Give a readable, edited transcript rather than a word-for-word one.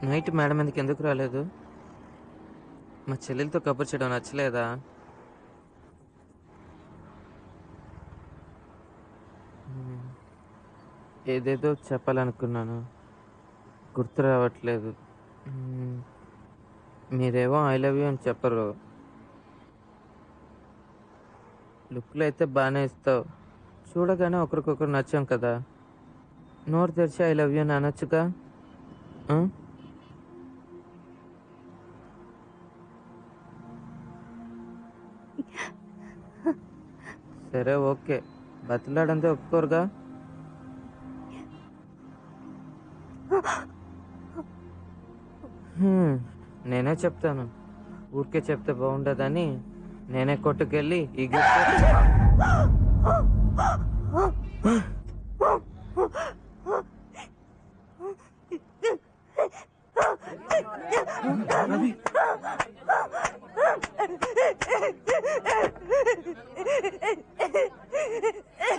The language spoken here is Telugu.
నైట్ మేడం ఎందుకు రాలేదు? మా చెల్లెలతో కబుర్ చేయడం నచ్చలేదా? హ్మ్. ఏదేదో చెప్పాలనుకున్నాను. గుర్తు రావట్లేదు. హ్మ్. మీరేమో ఐ లవ్ యూ అని చెప్పరు. లుక్‌లో అయితే బానే ఇస్తావు. చూడగానే ఒకరికొకరు నచ్చాం కదా! నోరు తెరిచి ఐ లవ్ యూ అని అనొచ్చుగా! ఆ! సరే ఓకే. బతిలాడంతే ఒప్పుకోరుగా? హ్మ్. నేనే చెప్తాను. ఊరికే చెప్తే బావుండదని నేనే కొట్టుకెళ్ళి ఈ గిఫ్ట్